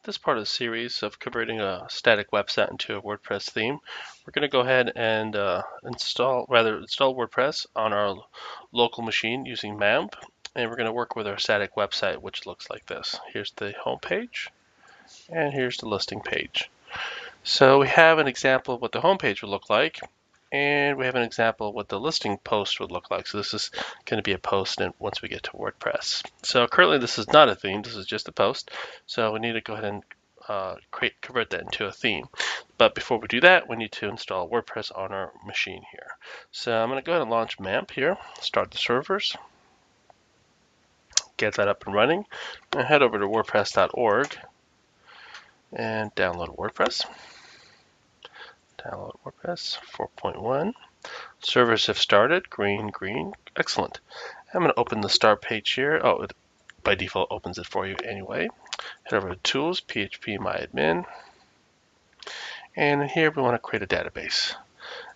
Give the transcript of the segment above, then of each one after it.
this part of the series of converting a static website into a WordPress theme, we're going to go ahead and install WordPress on our local machine using MAMP, and we're going to work with our static website, which looks like this. Here's the home page, and here's the listing page. So we have an example of what the home page would look like, and we have an example of what the listing post would look like. So this is going to be a post once we get to WordPress. So currently this is not a theme, this is just a post. So we need to go ahead and convert that into a theme. But before we do that, we need to install WordPress on our machine here. So I'm going to go ahead and launch MAMP here, start the servers, get that up and running, and head over to wordpress.org and download WordPress. Download WordPress 4.1. Servers have started. Green, green. Excellent. I'm going to open the start page here. Oh, it by default opens it for you anyway. Head over to Tools, PHP My Admin. And in here we want to create a database.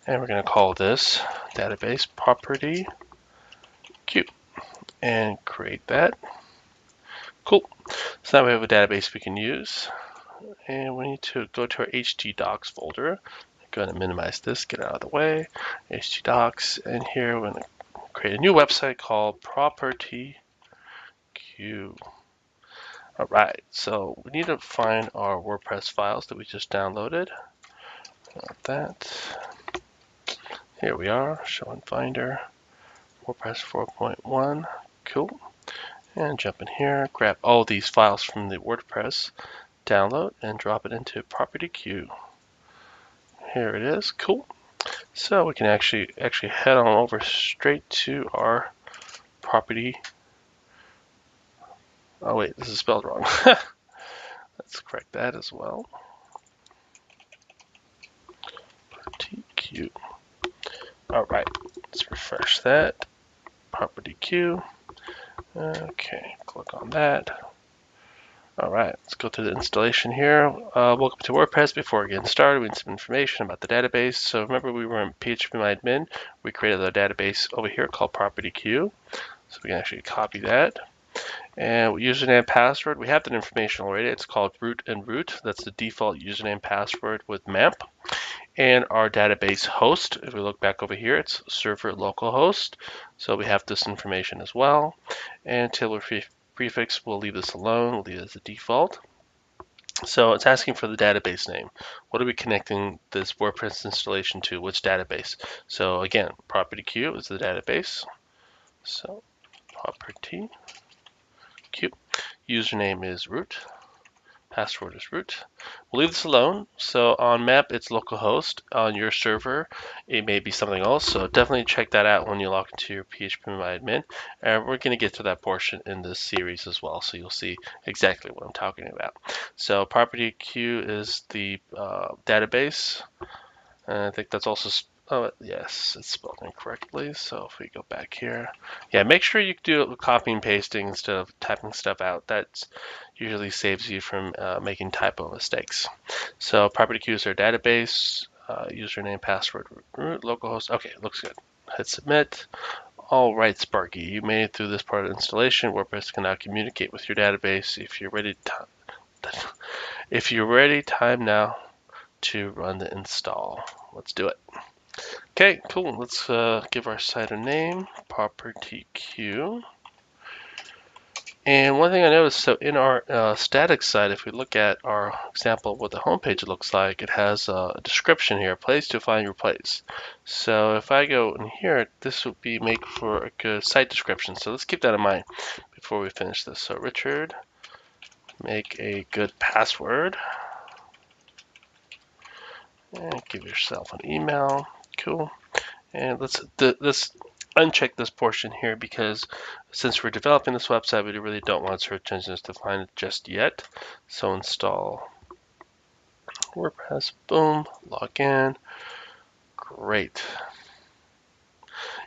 And we're going to call this database property Q. And create that. Cool. So now we have a database we can use. And we need to go to our htdocs folder. Go ahead and minimize this, get it out of the way. htdocs, and here we're going to create a new website called property Q. All right, so we need to find our WordPress files that we just downloaded. Got that. Here we are, show in Finder, WordPress 4.1. Cool. And jump in here, grab all these files from the WordPress download and drop it into property Q. Here it is. Cool. So we can actually head on over straight to our property. Oh wait, this is spelled wrong. Let's correct that as well. Property Q. All right, let's refresh that. Property Q. Okay, click on that. All right, let's go to the installation here. Welcome to WordPress. Before getting started, we need some information about the database. So remember, we were in PHPMyAdmin. We created a database over here called Property Q. So we can actually copy that. And username, password, we have that information already. It's called root and root. That's the default username, password with MAMP. And our database host, if we look back over here, it's server localhost. So we have this information as well. And table prefix, we'll leave this alone, we'll leave it as a default. So it's asking for the database name. What are we connecting this WordPress installation to? Which database? So again, property Q is the database. So property Q. Username is root. Password is root. We'll leave this alone. So on MAMP, it's localhost. On your server, it may be something else. So definitely check that out when you log into your PHPMyAdmin. And we're going to get to that portion in this series as well. So you'll see exactly what I'm talking about. So property Q is the database. And I think that's also oh, yes, it's spelled incorrectly. So if we go back here, yeah, make sure you do it with copying and pasting instead of typing stuff out. That usually saves you from making typo mistakes. So property Q is our database, username, password, root, localhost. Okay, looks good. Hit submit. All right, Sparky, you made it through this part of the installation. WordPress can now communicate with your database. If you're ready, time now to run the install. Let's do it. Okay, cool. Let's give our site a name, property Q. And one thing I noticed, so in our static site, if we look at our example of what the homepage looks like, it has a description here, place to find your place. So if I go in here, this would be make for a good site description. So let's keep that in mind before we finish this. So Richard, make a good password. And give yourself an email. Cool. And let's uncheck this portion here because since we're developing this website, we really don't want search engines to find it just yet. So install WordPress, boom, log in, great.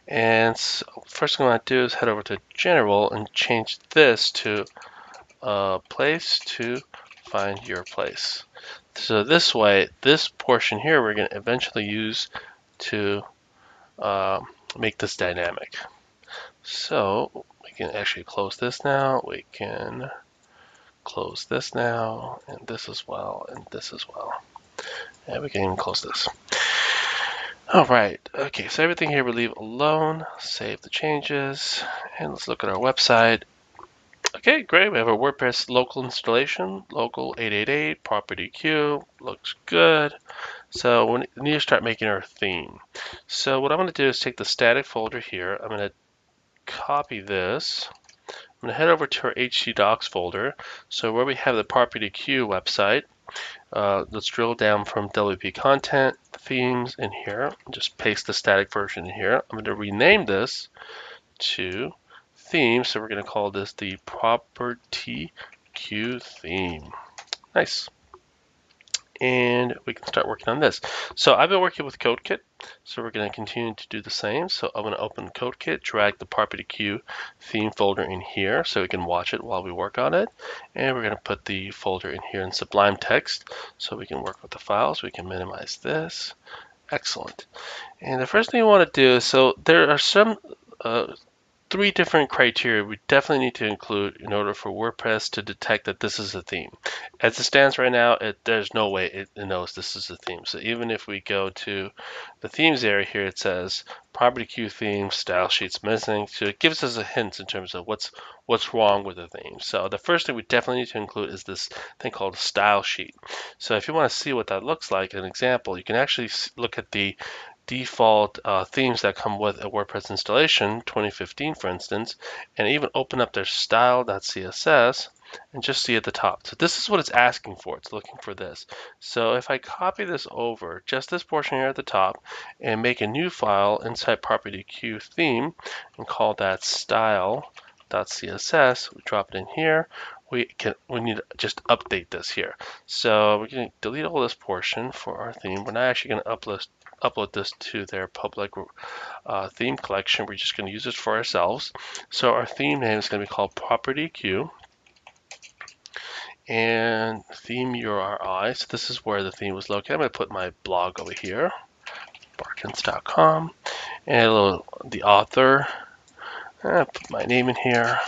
And so first thing I want to do is head over to General and change this to place to find your place. So this way, this portion here we're going to eventually use to make this dynamic. So we can actually close this now. We can close this now, and this as well, and this as well. And we can even close this. All right, okay, so everything here we leave alone. Save the changes, and let's look at our website. Okay, great. We have a WordPress local installation, local 888, property queue, looks good. So we need to start making our theme. So what I'm going to do is take the static folder here. I'm going to copy this. I'm going to head over to our htdocs folder. So where we have the property queue website, let's drill down from WP content, themes in here, just paste the static version in here. I'm going to rename this to theme. So we're going to call this the property queue theme. Nice. And we can start working on this. So I've been working with CodeKit, so we're going to continue to do the same. So I'm going to open CodeKit, drag the property queue theme folder in here so we can watch it while we work on it. And we're going to put the folder in here in Sublime Text so we can work with the files. We can minimize this. Excellent. And the first thing we want to do is, so there are some three different criteria we definitely need to include in order for WordPress to detect that this is a theme. As it stands right now, there's no way it knows this is a theme. So even if we go to the themes area here, it says property queue theme, style sheets missing. So it gives us a hint in terms of what's wrong with the theme. So the first thing we definitely need to include is this thing called style sheet. So if you want to see what that looks like, an example, you can actually look at the default themes that come with a WordPress installation, 2015 for instance, and even open up their style.css and just see at the top. So this is what it's asking for. It's looking for this. So if I copy this over, just this portion here at the top, and make a new file inside property queue theme and call that style.css, we drop it in here. We need to just update this here. So we're going to delete all this portion for our theme. We're not actually going to upload this to their public theme collection. We're just going to use it for ourselves. So our theme name is going to be called property queue and theme URI. So this is where the theme was located. I'm going to put my blog over here, barkins.com, and the author. Put my name in here.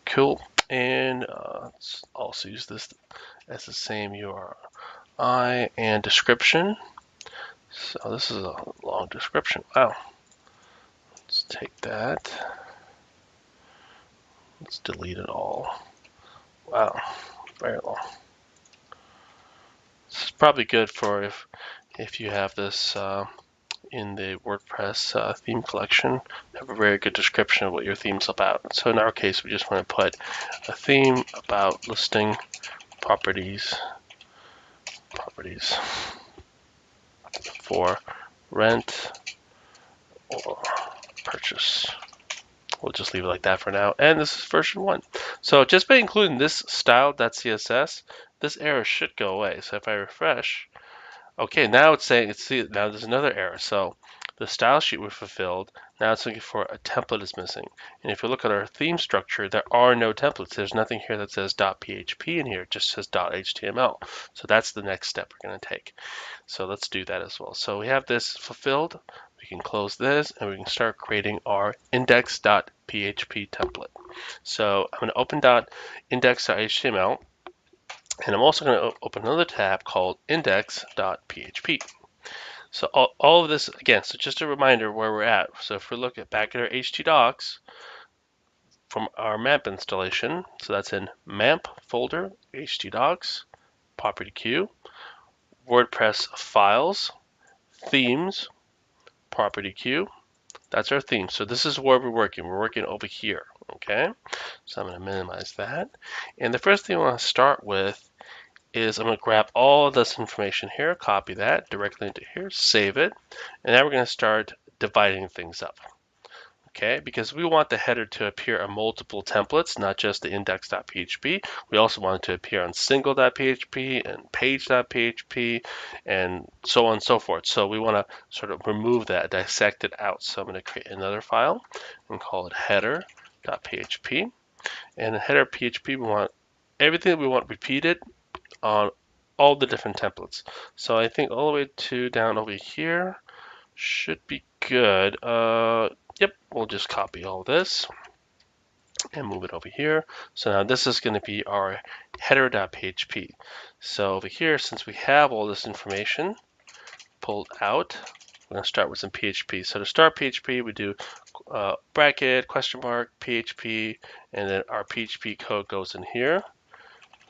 Cool. And let's also use this as the same URI and description. So this is a long description. Wow. Let's take that. Let's delete it all. Wow, very long. This is probably good for if you have this in the WordPress theme collection. Have a very good description of what your theme's about. So in our case, we just want to put a theme about listing properties for rent or purchase. We'll just leave it like that for now. And this is version 1. So just by including this style.css, this error should go away. So if I refresh, okay, now it's saying now there's another error. So the style sheet was fulfilled. Now it's looking for a template is missing. And if you look at our theme structure, there are no templates. There's nothing here that says .php in here. It just says .html. So that's the next step we're going to take. So let's do that as well. So we have this fulfilled. We can close this and we can start creating our index.php template. So I'm going to open index.html, and I'm also going to open another tab called index.php. So all of this, again, so just a reminder where we're at. So if we look back at our htdocs from our MAMP installation, so that's in MAMP folder, htdocs, property queue, WordPress files, themes, property queue. That's our theme. So this is where we're working. We're working over here. Okay. So I'm going to minimize that. And the first thing I want to start with is I'm going to grab all of this information here, copy that directly into here, save it. And now we're going to start dividing things up. Okay, because we want the header to appear on multiple templates, not just the index.php. We also want it to appear on single.php and page.php and so on and so forth. So we want to sort of remove that, dissect it out. So I'm going to create another file and call it header.php. And in header.php, we want everything that we want repeated on all the different templates. So I think all the way to down over here should be good. Yep, we'll just copy all this and move it over here. So now this is going to be our header.php. So over here, since we have all this information pulled out, we're going to start with some PHP. So to start PHP, we do bracket, question mark, PHP, and then our PHP code goes in here.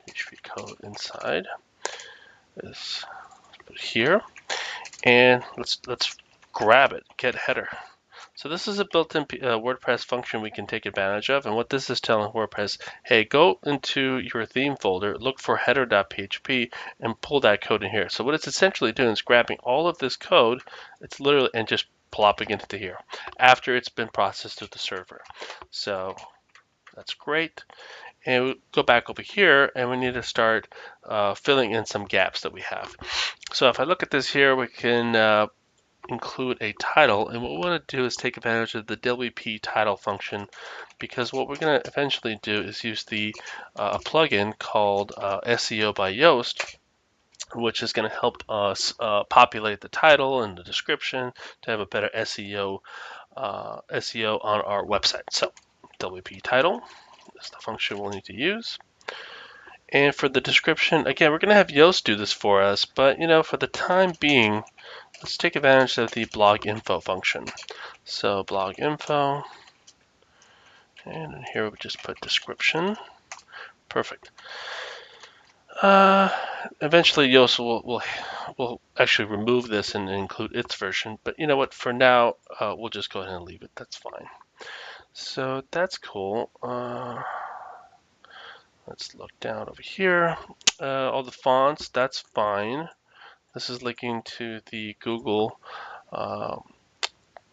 PHP code inside is here, and let's grab it, get header. So this is a built-in WordPress function we can take advantage of, and what this is telling WordPress, hey, go into your theme folder, look for header.php, and pull that code in here. So what it's essentially doing is grabbing all of this code, it's literally, and just plopping it into here after it's been processed through the server. So that's great. And we go back over here, and we need to start filling in some gaps that we have. So if I look at this here, we can include a title, and what we want to do is take advantage of the WP title function, because what we're going to eventually do is use the plugin called SEO by Yoast, which is going to help us populate the title and the description to have a better SEO on our website. So WP title is the function we'll need to use. And for the description, again, we're going to have Yoast do this for us, but for the time being, let's take advantage of the blog info function. So blog info, and in here we just put description. Perfect. Eventually Yoast will actually remove this and include its version, but you know what? For now, we'll just go ahead and leave it. That's fine. So that's cool. Let's look down over here. All the fonts, that's fine. This is linking to the Google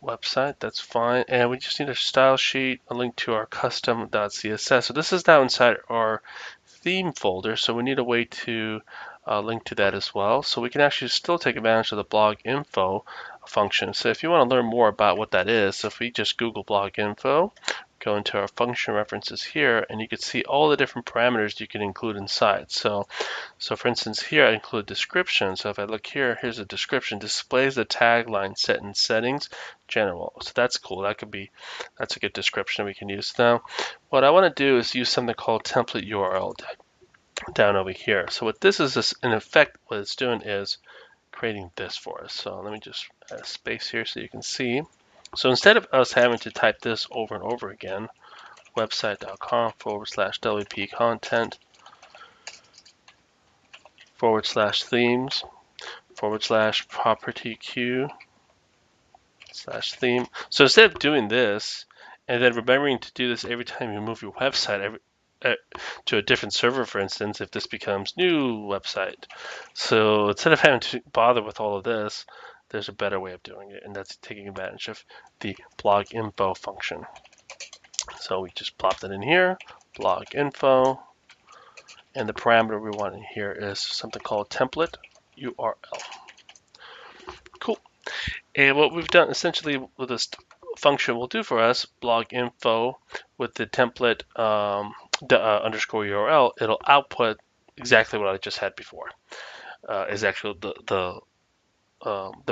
website, that's fine. And we just need a style sheet, a link to our custom.css. So this is now inside our theme folder, so we need a way to link to that as well. So we can actually still take advantage of the blog info function. So if you want to learn more about what that is, so if we just Google blog info, go into our function references here, and you can see all the different parameters you can include inside. So for instance, here I include description. So if I look here, here's a description, displays the tagline set in settings, general. So that's cool. That's a good description we can use. Now, what I want to do is use something called template URL down over here. So what this is, in effect, what it's doing is creating this for us. So let me just add a space here so you can see. So instead of us having to type this over and over again, website.com/WP content /themes/property queue /theme. So instead of doing this and then remembering to do this every time you move your website to a different server, for instance, if this becomes new website. So instead of having to bother with all of this, there's a better way of doing it, and that's taking advantage of the blog info function. So we just plop that in here, blog info, and the parameter we want in here is something called template URL. Cool. And what we've done essentially with this function will do for us, blog info with the template underscore URL, it'll output exactly what I just had before. Is actually the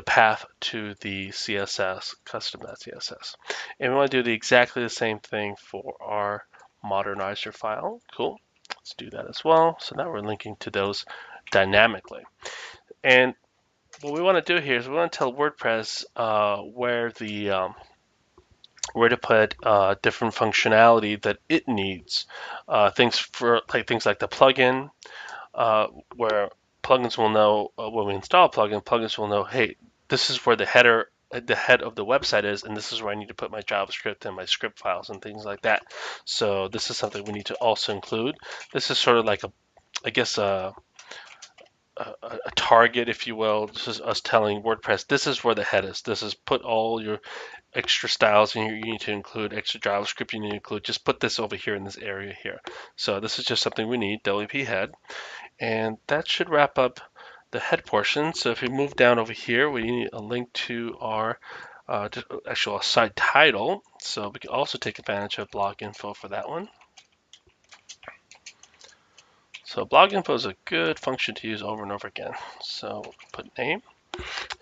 path to the CSS, custom.css. And we want to do exactly the same thing for our modernizer file. Cool. Let's do that as well. So now we're linking to those dynamically. And what we want to do here is we want to tell WordPress where to put different functionality that it needs. Things like the plugin, where plugins will know when we install a plugin, plugins will know, hey, this is where the head of the website is, and this is where I need to put my JavaScript and my script files and things like that. So this is something we need to also include. This is sort of like a target, if you will. This is us telling WordPress, this is where the head is. This is put all your extra styles in here. You need to include extra JavaScript. You need to include, just put this over here in this area here. So this is just something we need, WP head. And that should wrap up the head portion. So if we move down over here, we need a link to our actual site title. So we can also take advantage of blog info for that one. So blog info is a good function to use over and over again. So put name.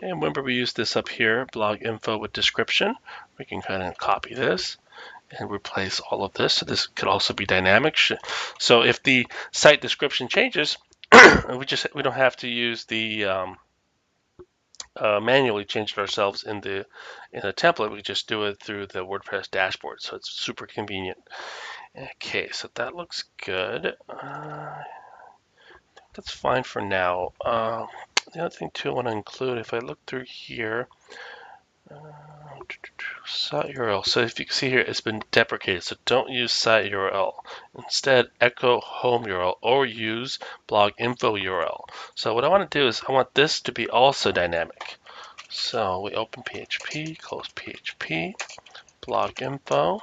And remember, we use this up here, blog info with description. We can kind of copy this and replace all of this. So this could also be dynamic. So if the site description changes, we don't have to use the manually change it ourselves in the template. We just do it through the WordPress dashboard. So it's super convenient. Okay, so that looks good. That's fine for now. The other thing too I want to include, if I look through here, site URL. So if you can see here, it's been deprecated. So don't use site URL. Instead, echo home URL or use blog info URL. So what I want to do is I want this to be also dynamic. So we open PHP, close PHP, blog info.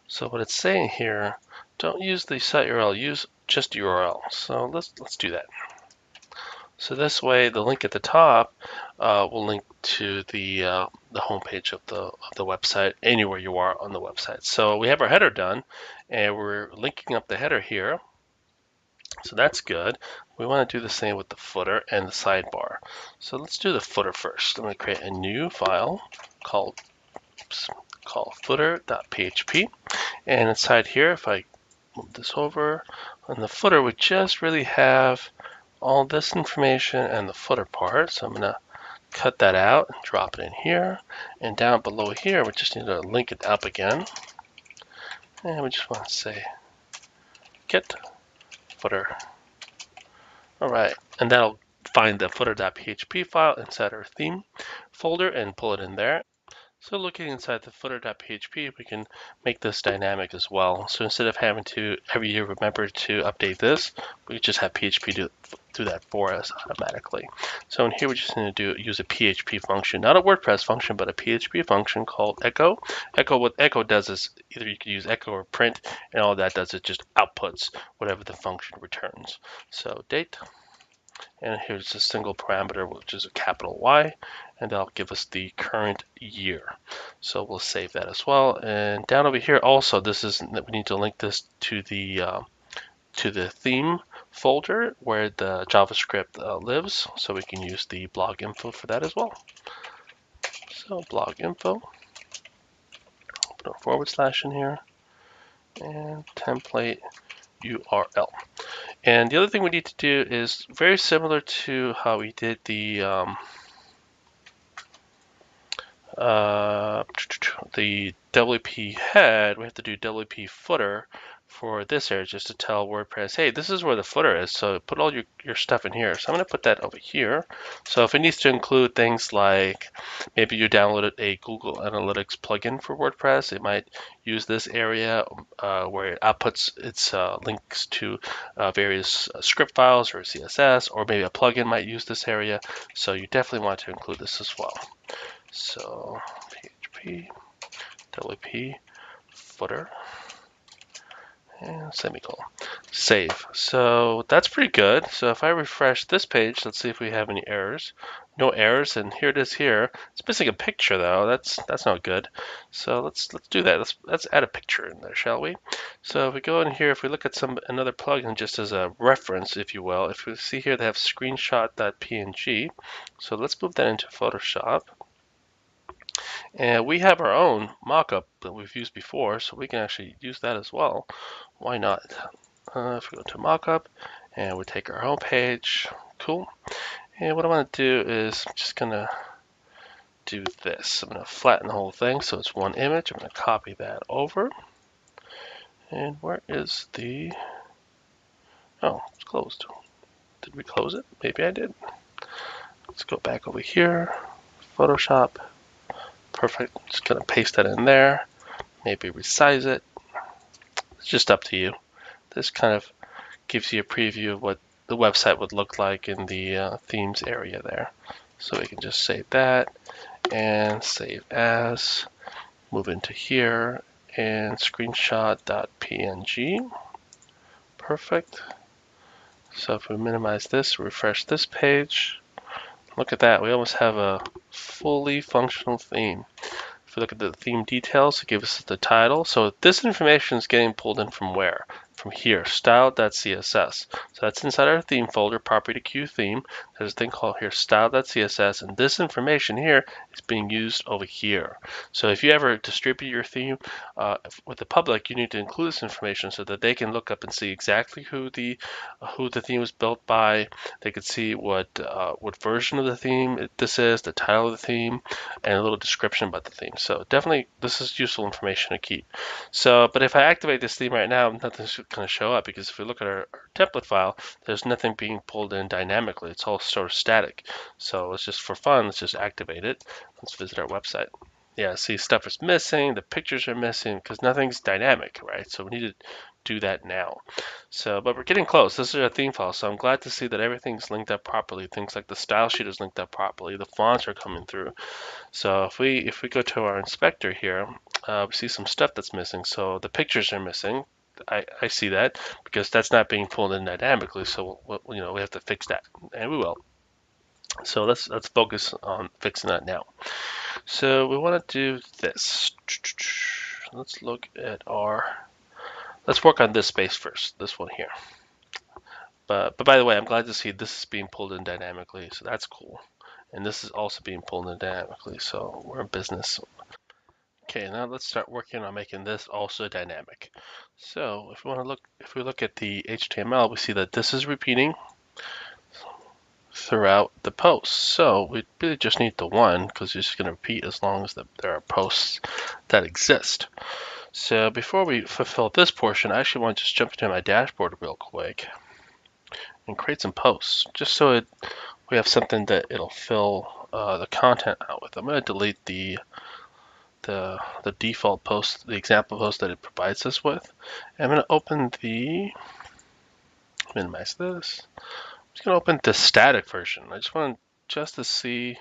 So what it's saying here, don't use the site URL, use just URL. So let's do that. So this way, the link at the top will link to the homepage of the website anywhere you are on the website. So we have our header done, and we're linking up the header here. So that's good. We want to do the same with the footer and the sidebar. So let's do the footer first. I'm going to create a new file called footer.php, and inside here, if I move this over, on the footer, we just really have all this information and the footer part. So I'm going to cut that out and drop it in here. And down below here, we just need to link it up again. And we just want to say get footer. All right, and that'll find the footer.php file inside our theme folder and pull it in there. So looking inside the footer.php, we can make this dynamic as well. So instead of having to every year remember to update this, we just have PHP do that for us automatically. So in here, we just need to use a PHP function, not a WordPress function, but a PHP function called echo. What echo does is either you can use echo or print, and all that does is just outputs whatever the function returns. So date. And here's a single parameter, which is a capital Y, and that'll give us the current year. So we'll save that as well. And down over here also, we need to link this to the theme folder where the JavaScript lives, so we can use the blog info for that as well. So blog info, put a / in here, and template URL. And the other thing we need to do is very similar to how we did the WP head. We have to do WP footer for this area just to tell WordPress, hey, this is where the footer is, so put all your stuff in here. So I'm going to put that over here. So if it needs to include things like maybe you downloaded a Google Analytics plugin for WordPress, it might use this area where it outputs its links to various script files or CSS, or maybe a plugin might use this area. So you definitely want to include this as well. So PHP, WP, footer, and semicolon. Save. So that's pretty good. So if I refresh this page, let's see if we have any errors. No errors, and here it is here. It's missing a picture though. That's not good. So let's do that. Let's add a picture in there, shall we? So if we go in here, if we look at another plugin just as a reference, if you will, if we see here they have screenshot.png. So let's move that into Photoshop. And we have our own mockup that we've used before, so we can actually use that as well. Why not? If we go to mockup and we take our home page, cool. And what I want to do is I'm just going to do this. I'm going to flatten the whole thing so it's one image. I'm going to copy that over. And where is the... Oh, it's closed. Did we close it? Maybe I did. Let's go back over here. Photoshop. Perfect. I'm just going to paste that in there. Maybe resize it. It's just up to you. This kind of gives you a preview of what the website would look like in the themes area there. So we can just save that and save as, move into here and screenshot.png. Perfect. So if we minimize this, refresh this page, look at that. We almost have a fully functional theme. If we look at the theme details, it gives us the title. So this information is getting pulled in from where? from here, style.css. So that's inside our theme folder, property queue theme. There's a thing called here style.css, and this information here is being used over here. So if you ever distribute your theme with the public, you need to include this information so that they can look up and see exactly who the theme was built by. They could see what version of the theme this is, the title of the theme, and a little description about the theme. So definitely this is useful information to keep. So, but if I activate this theme right now, nothing's going to show up, because if we look at our template file, there's nothing being pulled in dynamically. It's all sort of static. So let's just, for fun, let's just activate it. Let's visit our website. Yeah, see, stuff is missing, the pictures are missing, because nothing's dynamic, right? So we need to do that now. So, but we're getting close. This is our theme file, so I'm glad to see that everything's linked up properly. Things like the style sheet is linked up properly. The fonts are coming through. So if we go to our inspector here, we see some stuff that's missing. So the pictures are missing. I see that because that's not being pulled in dynamically. So we have to fix that, and we will. So let's focus on fixing that now. So we want to do this. Let's look at let's work on this space first, this one here. But by the way, I'm glad to see this is being pulled in dynamically, so that's cool. And this is also being pulled in dynamically, so we're in business. Okay, now let's start working on making this also dynamic. So if we look at the HTML, we see that this is repeating throughout the post. So we really just need the one, because it's just going to repeat as long as there are posts that exist. So before we fulfill this portion, I actually want to just jump into my dashboard real quick and create some posts, just so we have something that it'll fill the content out with. I'm going to delete the default post, the example post that it provides us with. I'm going to open minimize this. I'm just going to open the static version. I just want to see,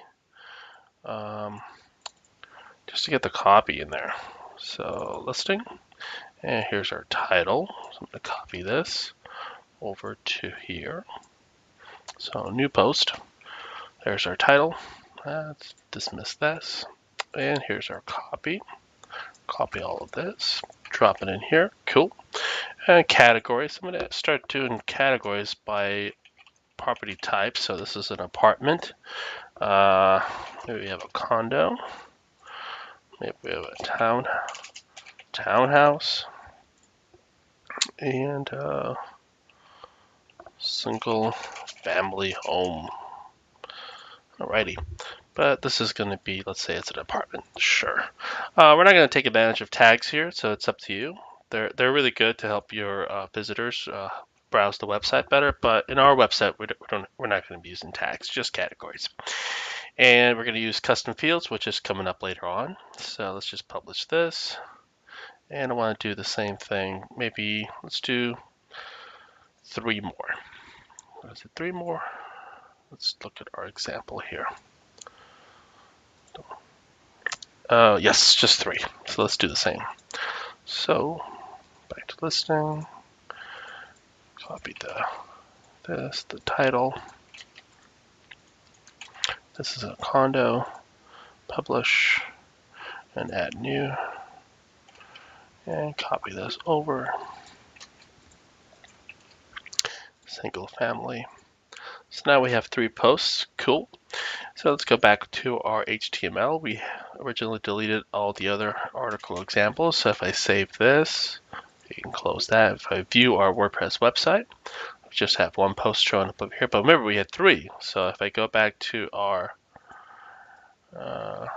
just to get the copy in there. So listing, and here's our title. So I'm going to copy this over to here. So new post. There's our title. Let's dismiss this. And here's our copy. Copy all of this. Drop it in here. Cool. And categories. I'm going to start doing categories by property type. So this is an apartment. Maybe we have a condo. Maybe we have a townhouse. And single family home. Alrighty. But this is going to be, let's say it's an apartment. Sure. We're not going to take advantage of tags here, so it's up to you. They're really good to help your visitors browse the website better, but in our website, we're not going to be using tags, just categories. And we're going to use custom fields, which is coming up later on. So let's just publish this. And I want to do the same thing. Maybe let's do 3 more. What is it, 3 more? Let's look at our example here. Yes, just 3. So let's do the same. So back to listing. Copy the title. This is a condo. Publish and add new. And copy this over. Single family. So now we have 3 posts. Cool. So let's go back to our HTML. We originally deleted all the other article examples. So if I save this, you can close that. If I view our WordPress website, we just have 1 post showing up over here. But remember, we had 3. So if I go back to our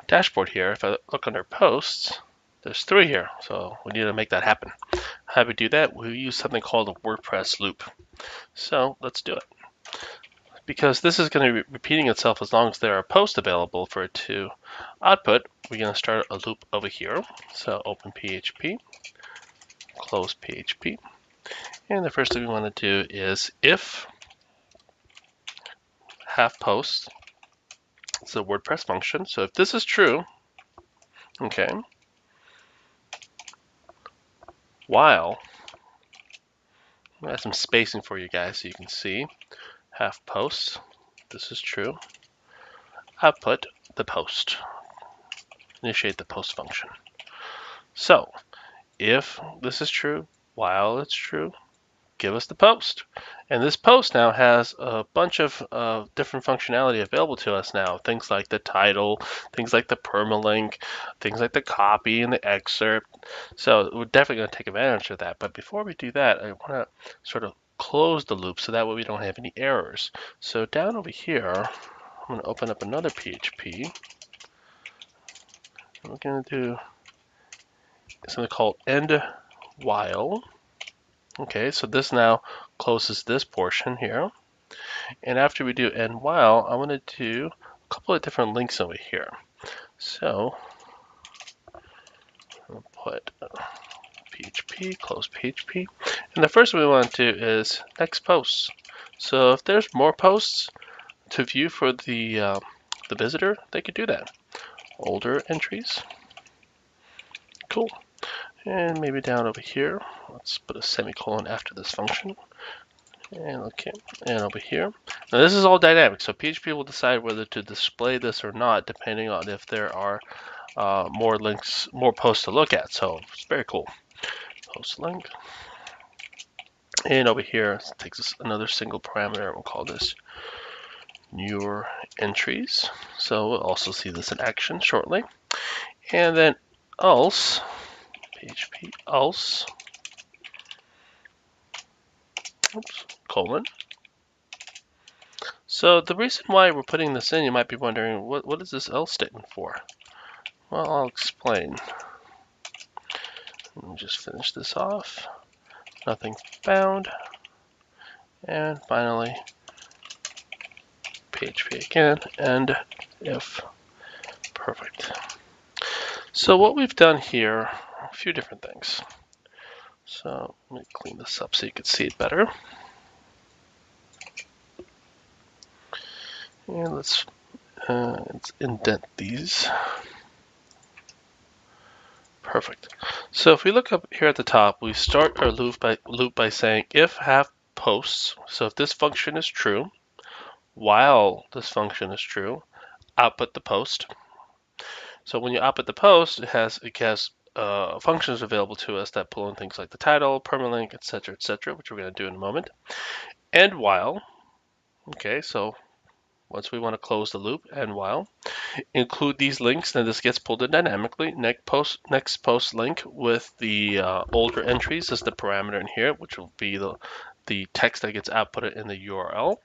dashboard here, if I look under posts, there's 3 here. So we need to make that happen. How do we do that? We use something called a WordPress loop. So let's do it. Because this is going to be repeating itself as long as there are posts available for it to output, we're going to start a loop over here. So open PHP, close PHP. And the first thing we want to do is if have posts. It's a WordPress function. So if this is true, okay, while, I'm going to add some spacing for you guys so you can see. Have posts, this is true. Output the post. Initiate the post function. So if this is true, while it's true, give us the post. And this post now has a bunch of different functionality available to us now. Things like the title, things like the permalink, things like the copy and the excerpt. So we're definitely going to take advantage of that. But before we do that, I want to sort of close the loop so that way we don't have any errors. So down over here, I'm going to open up another PHP. We're going to do something called end while. Okay, so this now closes this portion here. And after we do end while, I want to do a couple of different links over here. So I'll put PHP, close PHP. And the first one we want to do is next posts. So if there's more posts to view for the visitor, they could do that. Older entries. Cool. And maybe down over here, let's put a semicolon after this function. And okay, and over here. Now this is all dynamic, so PHP will decide whether to display this or not, depending on if there are more links, more posts to look at. So it's very cool. Post link. And over here, it takes us another single parameter. We'll call this newer entries. So we'll also see this in action shortly. And then else, PHP else, oops, colon. So the reason why we're putting this in, you might be wondering, what is this else statement for? Well, I'll explain. Let me just finish this off. Nothing found. And finally, PHP again, and if. Perfect. So what we've done here, a few different things. So let me clean this up so you can see it better. And let's indent these. Perfect. So if we look up here at the top, we start our loop by saying if have posts. So if this function is true, while this function is true, output the post. So when you output the post, it has functions available to us that pull in things like the title, permalink, etc., which we're going to do in a moment. And while, okay, so once we want to close the loop, and while, include these links, then this gets pulled in dynamically. Next post link with the older entries is the parameter in here, which will be the text that gets outputted in the URL.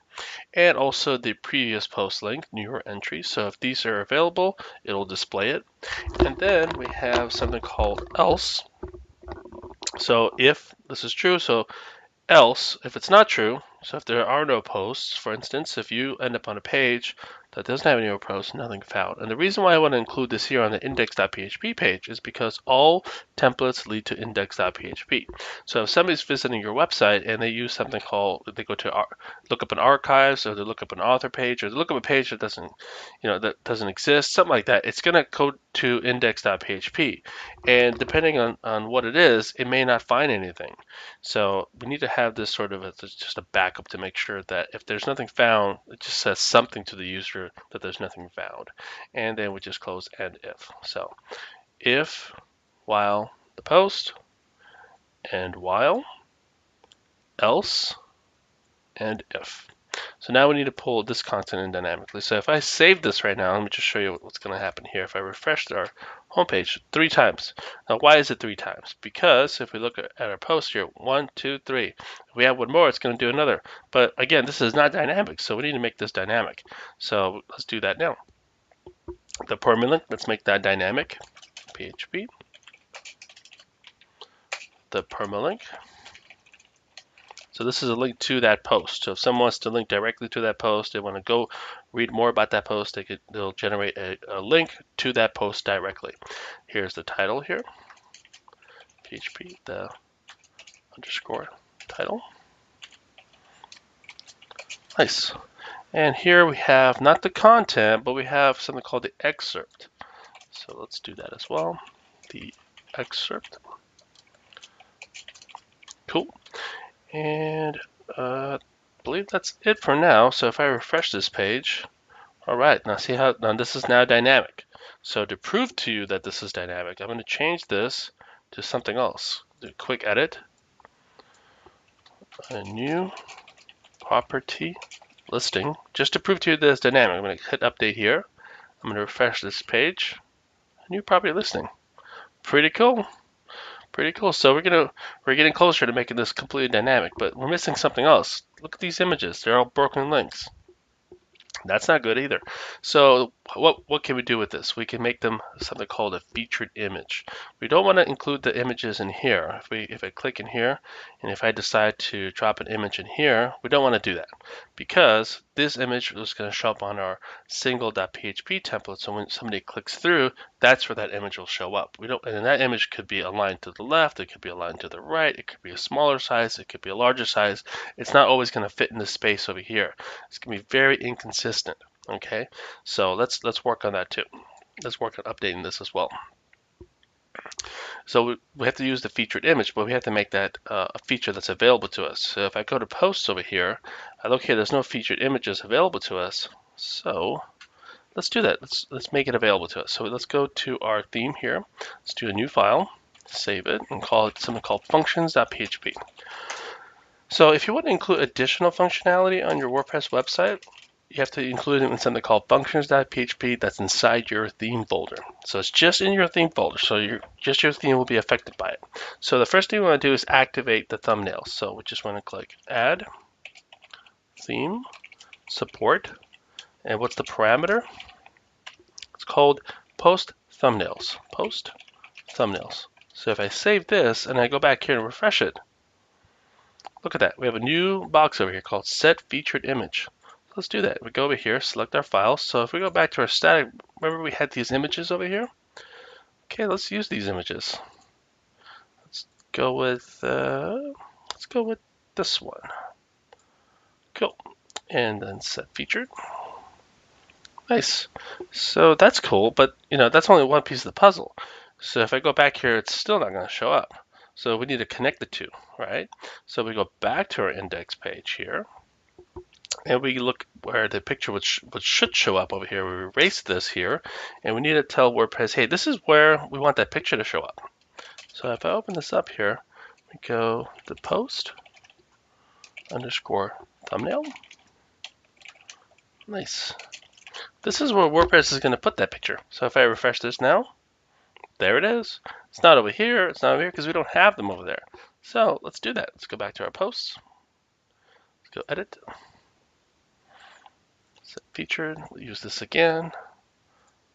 And also the previous post link, newer entries. So if these are available, it'll display it. And then we have something called else. So if this is true, so else, if it's not true, so if there are no posts, for instance, if you end up on a page that doesn't have any more posts, nothing found. And the reason why I want to include this here on the index.php page is because all templates lead to index.php. So if somebody's visiting your website and they use something called, they go to look up an archives, or they look up an author page, or they look up a page that doesn't exist, something like that, it's going to go to index.php. And depending on what it is, it may not find anything. So we need to have this sort of as just a backup to make sure that if there's nothing found, it just says something to the user that there's nothing found. And then we just close and if. So if, while the post, and while, else, and if. So now we need to pull this content in dynamically. So if I save this right now, let me just show you what's going to happen here. If I refresh our homepage 3 times. Now, why is it 3 times? Because if we look at our post here, 1, 2, 3. If we have one more, it's going to do another. But again, this is not dynamic, so we need to make this dynamic. So let's do that now. The permalink, let's make that dynamic. PHP. The permalink. So this is a link to that post. So if someone wants to link directly to that post, they want to go read more about that post, they'll generate a link to that post directly. Here's the title here. PHP, the underscore title. Nice. And here we have not the content, but we have something called the excerpt. So let's do that as well. The excerpt. Cool. And I believe that's it for now. So if I refresh this page, all right, now see how now this is now dynamic. So to prove to you that this is dynamic, I'm going to change this to something else. Do a quick edit. a new property listing. Just to prove to you that it's dynamic, I'm going to hit update here. I'm going to refresh this page. A new property listing. Pretty cool. Pretty cool. So we're getting closer to making this completely dynamic, but we're missing something else. Look at these images. They're all broken links. That's not good either. So what can we do with this? We can make them something called a featured image. We don't want to include the images in here. If I click in here, and if I decide to drop an image in here, we don't want to do that because this image is going to show up on our single.php template. So when somebody clicks through, that's where that image will show up. And that image could be aligned to the left, it could be aligned to the right, it could be a smaller size, it could be a larger size. It's not always going to fit in the space over here. It's going to be very inconsistent. Okay, so let's work on that too. Let's work on updating this as well. So we have to use the featured image, but we have to make that a feature that's available to us. So if I go to posts over here, I look here, there's no featured images available to us. So let's do that. Let's make it available to us. So let's go to our theme here. Let's do a new file, save it, and call it something called functions.php. So if you want to include additional functionality on your WordPress website, you have to include it in something called functions.php that's inside your theme folder. So it's just in your theme folder, so your theme will be affected by it. So the first thing we want to do is activate the thumbnails. So we just want to click Add, Theme, Support, and what's the parameter? It's called Post Thumbnails. Post Thumbnails. So if I save this and I go back here and refresh it, look at that. We have a new box over here called Set Featured Image. Let's do that. We go over here, select our files. So if we go back to our static, remember we had these images over here? Okay, let's use these images. Let's go with this one. Cool. And then set featured. Nice. So that's cool, but that's only one piece of the puzzle. So if I go back here, it's still not going to show up. So we need to connect the two, right? So we go back to our index page here. And we look where the picture which should show up over here. We erase this here, and we need to tell WordPress, hey, this is where we want that picture to show up. So if I open this up here, we go to post underscore thumbnail. Nice. This is where WordPress is going to put that picture. So if I refresh this now, there it is. It's not over here. It's not over here because we don't have them over there. So let's do that. Let's go back to our posts. Let's go edit. Set featured. We'll use this again.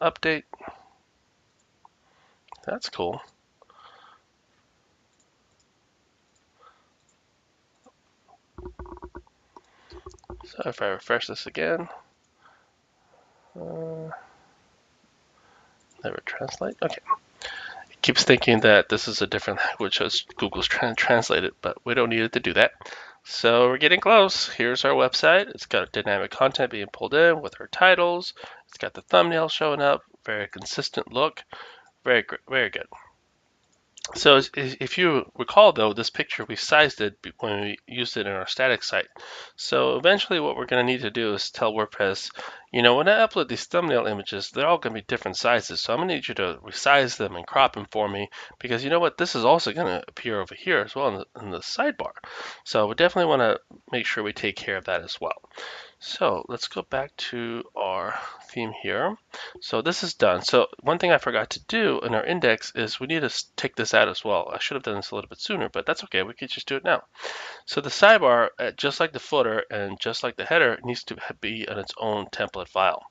Update. That's cool. So if I refresh this again, never translate. Okay. It keeps thinking that this is a different language as Google's trying to translate it, but we don't need it to do that. So we're getting close. Here's our website. It's got dynamic content being pulled in with our titles. It's got the thumbnail showing up. Very consistent look. Very good. So if you recall, though, this picture, we sized it when we used it in our static site. So eventually what we're going to need to do is tell WordPress, when I upload these thumbnail images, they're all going to be different sizes. So I'm going to need you to resize them and crop them for me because you know what? This is also going to appear over here as well in the sidebar. So we definitely want to make sure we take care of that as well. So let's go back to our theme here. So this is done. So one thing I forgot to do in our index is we need to take this out as well. I should have done this a little bit sooner, but that's okay. We can just do it now. So the sidebar, just like the footer and just like the header, needs to be on its own template file.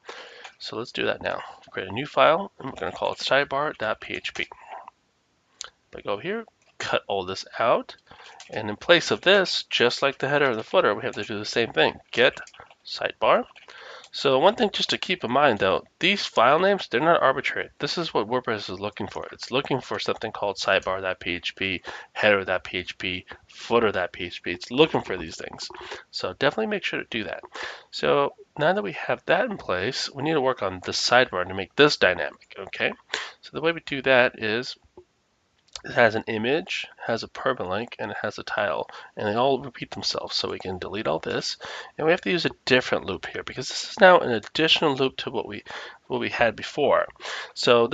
So let's do that now. Create a new file, and we're going to call it sidebar.php. If I go here, cut all this out, and in place of this, just like the header and the footer, we have to do the same thing. Get sidebar. So one thing just to keep in mind though, these file names, they're not arbitrary. This is what WordPress is looking for. It's looking for something called sidebar.php, header.php, footer.php. It's looking for these things. So definitely make sure to do that. So now that we have that in place, we need to work on the sidebar to make this dynamic, okay? So the way we do that is It has an image, has a permalink, and it has a title, and they all repeat themselves. So we can delete all this, and we have to use a different loop here because this is now an additional loop to what we had before. So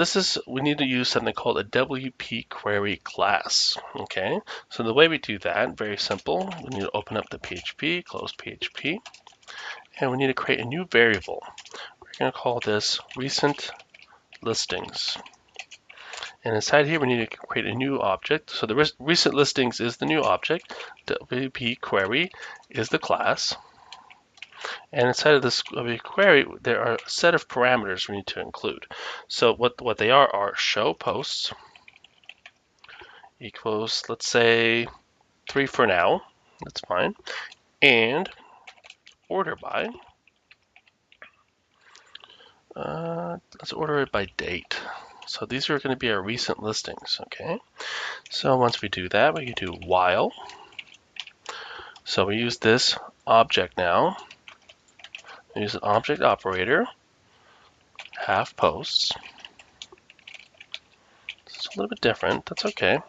we need to use something called a WP query class. Okay, so the way we do that, very simple. We need to open up the PHP, close PHP, and we need to create a new variable. We're going to call this recent listings. And inside here, we need to create a new object. So the recent listings is the new object. WP query is the class. And inside of this WP query, there are a set of parameters we need to include. So what they are show posts equals, let's say, 3 for now. That's fine. And order by. Let's order it by date. So these are going to be our recent listings, okay? So once we do that, we can do while. So we use this object now. We use an object operator, have posts. It's a little bit different, that's okay.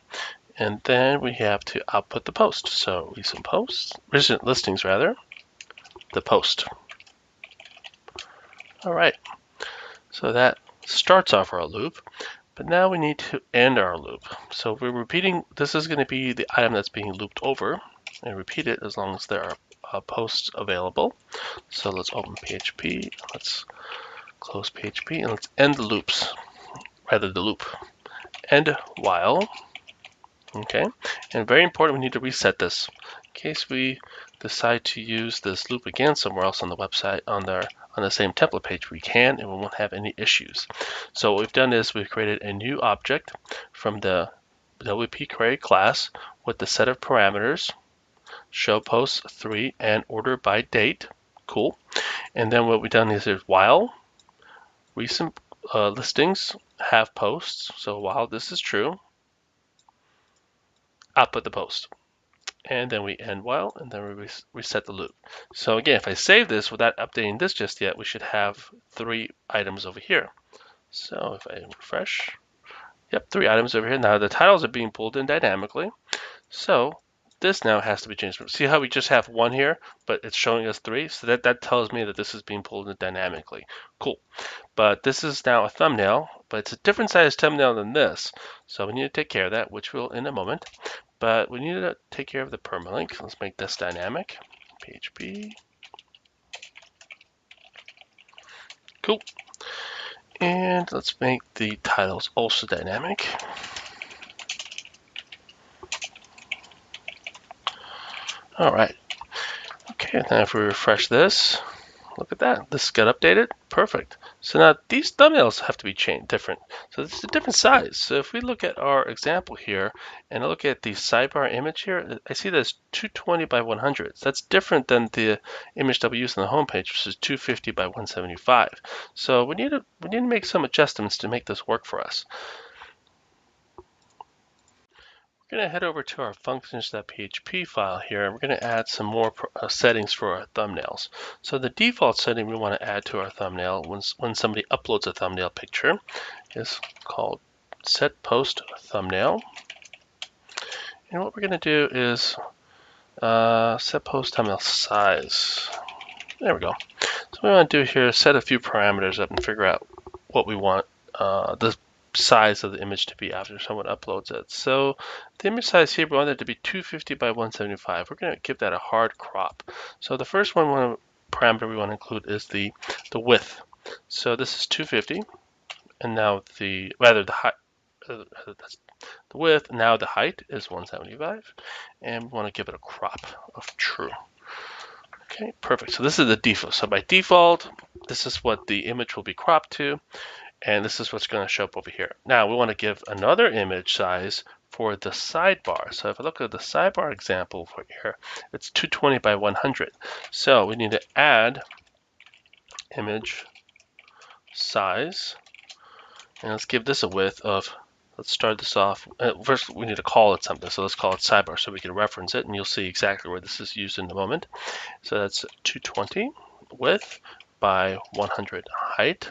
And then we have to output the post. So recent listings rather, the post. All right, so that starts off our loop. But now we need to end our loop. So we're repeating, this is going to be the item that's being looped over, and repeat it as long as there are posts available. So let's open PHP, let's close PHP, and let's end the loops, rather the loop. End while, okay? And very important, we need to reset this. In case we decide to use this loop again somewhere else on the website, on the same template page, we can, and we won't have any issues. So what we've done is we've created a new object from the WP query class with the set of parameters, show posts 3 and order by date. Cool. And then what we've done is while recent listings have posts. So while this is true, output the post. And then we end while, and then we reset the loop. So again, if I save this without updating this just yet, we should have 3 items over here. So if I refresh, yep, 3 items over here. Now the titles are being pulled in dynamically. So this now has to be changed. See how we just have 1 here, but it's showing us 3? So that tells me that this is being pulled in dynamically. Cool. But this is now a thumbnail, but it's a different size thumbnail than this. So we need to take care of that, which we'll in a moment. But we need to take care of the permalink. Let's make this dynamic. PHP. Cool. And let's make the titles also dynamic. All right. Okay, then if we refresh this, look at that. This got updated. Perfect. So now these thumbnails have to be changed different. So this is a different size. So if we look at our example here and I look at the sidebar image here, I see that's 220 by 100. So that's different than the image that we use on the home page, which is 250 by 175. So we need to make some adjustments to make this work for us. We're going to head over to our functions.php file here, and we're going to add some more settings for our thumbnails. So the default setting we want to add to our thumbnail when somebody uploads a thumbnail picture is called set post thumbnail. And what we're going to do is set post thumbnail size. There we go. So what we want to do here is set a few parameters up and figure out what we want the size of the image to be after someone uploads it. So the image size here, we want it to be 250 by 175. We're going to give that a hard crop. So the first parameter we want to include is the width. So this is 250, and now the height. That's the width. Now the height is 175, and we want to give it a crop of true. Okay, perfect. So this is the default. So by default, this is what the image will be cropped to. And this is what's going to show up over here. Now we want to give another image size for the sidebar. So if I look at the sidebar example for here, it's 220 by 100. So we need to add image size. And let's give this a width of, let's start this off. First, we need to call it something. So let's call it sidebar so we can reference it. And you'll see exactly where this is used in a moment. So that's 220 width by 100 height.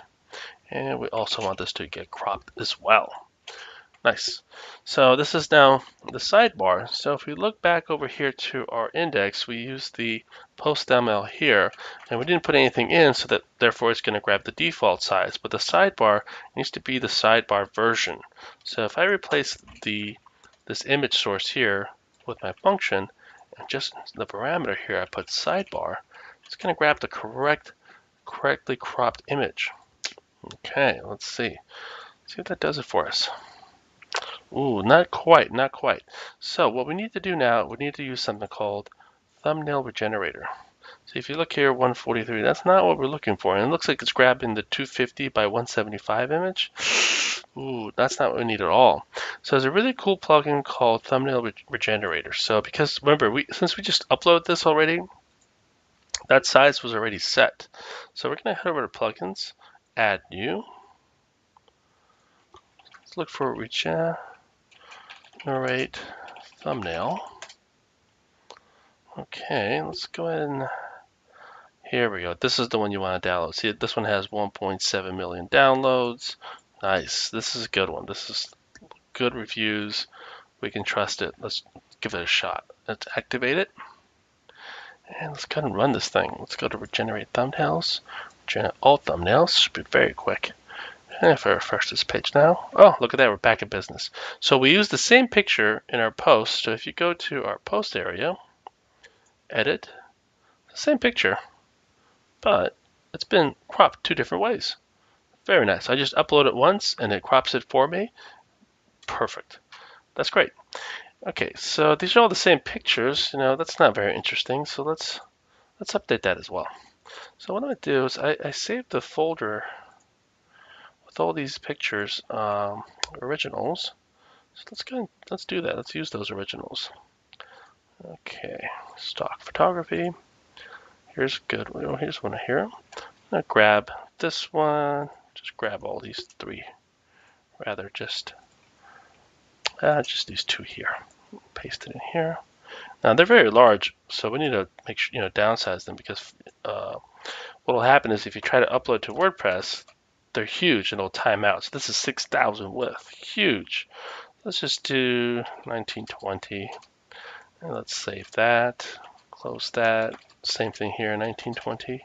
And we also want this to get cropped as well. Nice. So this is now the sidebar. So if we look back over here to our index, we use the post ML here, and we didn't put anything in, so that therefore it's going to grab the default size. But the sidebar needs to be the sidebar version. So if I replace this image source here with my function, and just the parameter here, I put sidebar, it's going to grab the correctly cropped image. Okay, let's see. See if that does it for us. Ooh, not quite, not quite. So what we need to do now, we need to use something called thumbnail regenerator. So if you look here, 143, that's not what we're looking for. And it looks like it's grabbing the 250 by 175 image. Ooh, that's not what we need at all. So there's a really cool plugin called Thumbnail Regenerator. So because remember, since we just uploaded this already, that size was already set. So we're gonna head over to plugins, add new. Let's look for Regenerate thumbnail. Okay, let's go ahead and here we go. This is the one you want to download. See, this one has 1.7 million downloads. Nice. This is a good one. This is good reviews. We can trust it. Let's give it a shot. Let's activate it. And let's go ahead and run this thing. Let's go to Regenerate Thumbnails. Regenerate all thumbnails. Should be very quick. And if I refresh this page now, oh, look at that, we're back in business. So we use the same picture in our post. So if you go to our post area, edit, same picture, but it's been cropped 2 different ways. Very nice. I just upload it once and it crops it for me. Perfect. That's great. Okay, so these are all the same pictures. You know, that's not very interesting. So let's update that as well. So what I'm gonna do is I saved the folder with all these pictures, originals. So let's do that. Let's use those originals. Okay, stock photography. Here's a good one. Oh, here's one here. I'm gonna grab this one. Just grab all these 3. Rather just these 2 here. Paste it in here. Now they're very large, so we need to make sure downsize them because what will happen is if you try to upload to WordPress, they're huge and it'll time out. So this is 6,000 width, huge. Let's just do 1920, and let's save that. Close that. Same thing here, 1920.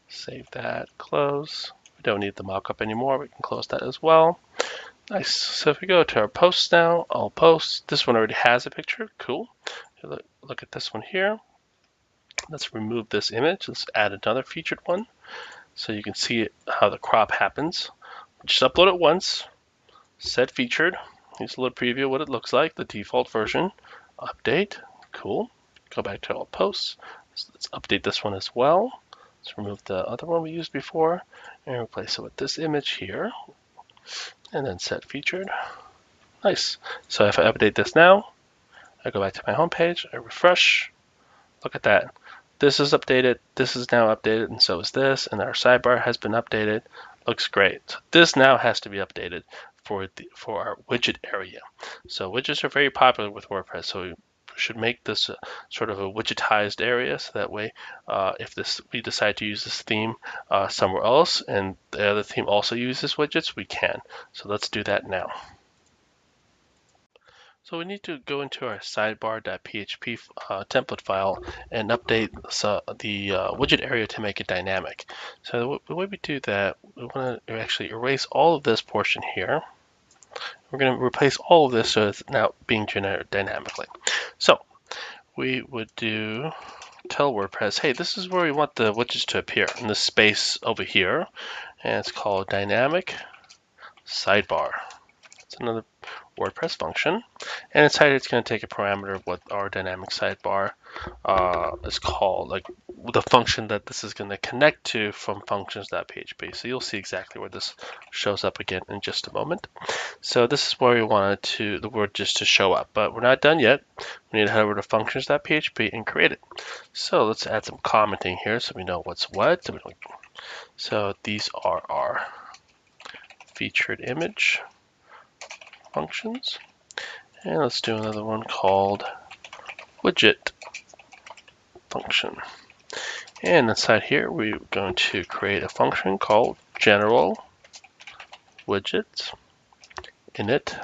Save that. Close. We don't need the mockup anymore. We can close that as well. Nice. So if we go to our posts now, all posts. This one already has a picture. Cool. Look at this one here. Let's remove this image. Let's add another featured one so you can see how the crop happens. Just upload it once. Set featured. Here's a little preview of what it looks like. The default version. Update. Cool. Go back to all posts. Let's update this one as well. Let's remove the other one we used before and replace it with this image here. And then set featured. Nice. So if I update this now, I go back to my home page, I refresh. Look at that. This is updated, this is now updated, and so is this, and our sidebar has been updated. Looks great. So this now has to be updated for our widget area. So widgets are very popular with WordPress, so we should make this sort of a widgetized area, so that way if we decide to use this theme somewhere else and the other theme also uses widgets, we can. So let's do that now. So we need to go into our sidebar.php template file and update the widget area to make it dynamic. So the way we do that, we want to actually erase all of this portion here. We're going to replace all of this so it's now being generated dynamically. So we would tell WordPress, hey, this is where we want the widgets to appear in this space over here, and it's called dynamic sidebar. It's another WordPress function, and inside it's going to take a parameter of what our dynamic sidebar is called, like the function that this is going to connect to from functions.php. So you'll see exactly where this shows up again in just a moment. So this is where we wanted the word just to show up, but we're not done yet. We need to head over to functions.php and create it. So let's add some commenting here so we know what's what. So these are our featured image functions, and let's do another one called widget function. And inside here we're going to create a function called general widgets init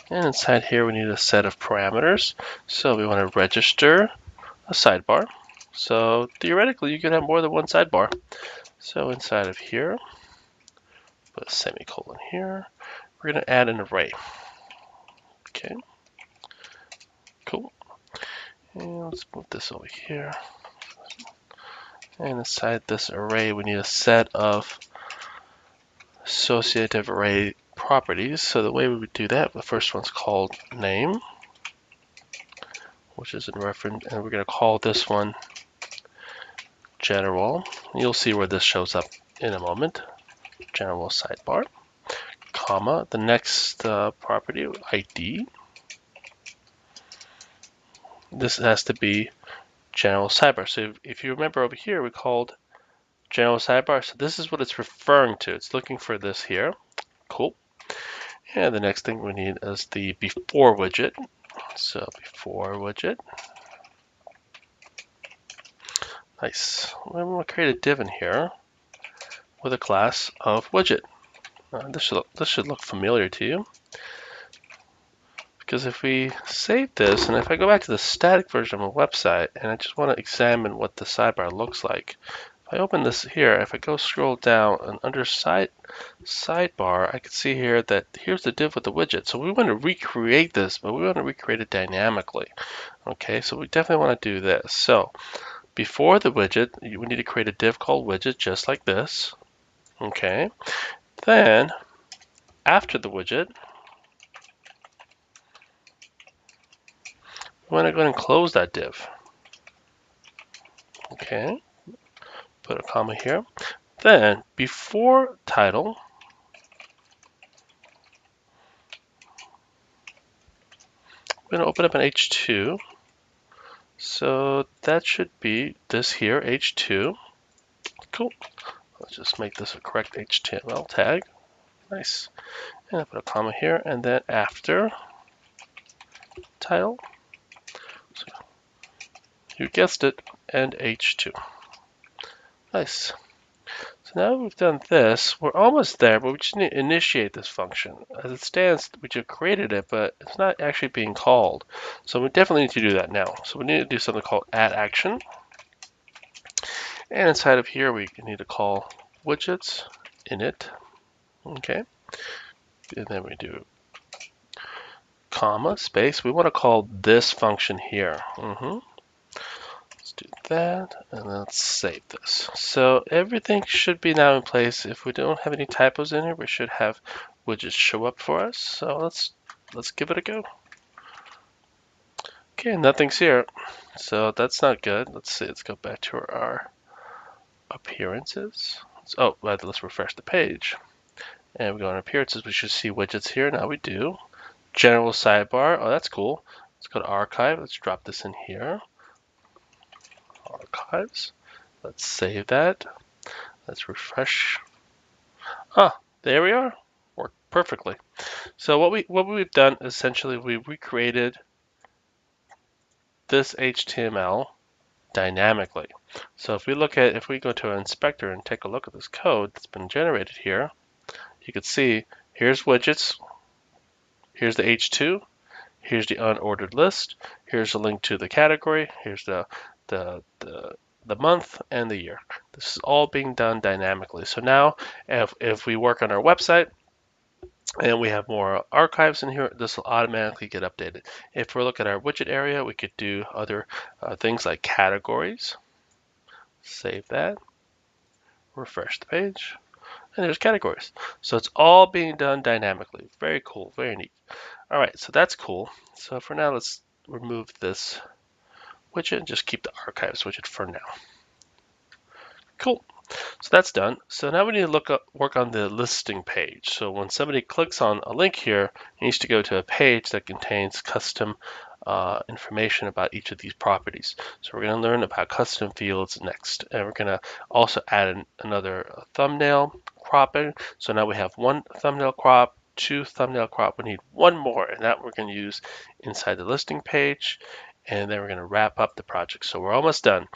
And inside here, we need a set of parameters. So we want to register a sidebar. So theoretically, you could have more than one sidebar. So inside of here, put a semicolon here. We're going to add an array. Okay, cool. And let's move this over here. And inside this array, we need a set of associative array properties. So the way we would do that, the first one's called name, which is in reference, and we're going to call this one general. You'll see where this shows up in a moment. General sidebar, comma, the next property, ID. This has to be general sidebar. So if you remember over here, we called general sidebar. So this is what it's referring to. It's looking for this here. Cool. And the next thing we need is the before widget. So before widget. Nice. We want to create a div in here with a class of widget. This should look familiar to you. Because if we save this, and if I go back to the static version of a website, and I just want to examine what the sidebar looks like, if I open this here, if I go scroll down and under sidebar, I can see here that here's the div with the widget. So we want to recreate this, but we want to recreate it dynamically. Okay, so we definitely want to do this. So before the widget, we need to create a div called widget, just like this. Okay, then after the widget, we want to go ahead and close that div. Okay, put a comma here. Then before title, we're going to open up an H2. So that should be this here, H2. Cool. Let's just make this a correct HTML tag. Nice. And I put a comma here, and then after title. So you guessed it, and H2. Nice. So now we've done this, we're almost there, but we just need to initiate this function. As it stands, we just created it, but it's not actually being called. So we definitely need to do that now. So we need to do something called add action. And inside of here, we need to call widgets init. Okay. And then we do comma, space. We want to call this function here. Let's do that, and let's save this. So everything should be now in place. If we don't have any typos in here, we should have widgets show up for us. So let's give it a go. Okay, nothing's here. So that's not good. Let's see, let's go back to our appearances. Let's refresh the page. And we go on appearances, we should see widgets here. Now we do. General sidebar, oh, that's cool. Let's go to archive, let's drop this in here. Archives, let's save that. Let's refresh. There we are, worked perfectly. So what we've done, essentially, we recreated this HTML dynamically. So if we go to our inspector and take a look at this code that's been generated here, you can see here's widgets, here's the H2, here's the unordered list, here's a link to the category, here's the month and the year. This is all being done dynamically. So now if we work on our website and we have more archives in here, this will automatically get updated. If we look at our widget area, we could do other things like categories. Save that, refresh the page, and there's categories. So it's all being done dynamically. Very cool, very neat. All right, so that's cool. So for now, let's remove this widget and just keep the archives widget for now. Cool. So that's done. So now we need to work on the listing page. So when somebody clicks on a link here, it needs to go to a page that contains custom information about each of these properties. So we're going to learn about custom fields next. And we're going to also add another thumbnail cropping. So now we have one thumbnail crop, two thumbnail crop. We need one more, and that we're going to use inside the listing page. And then we're going to wrap up the project. So we're almost done.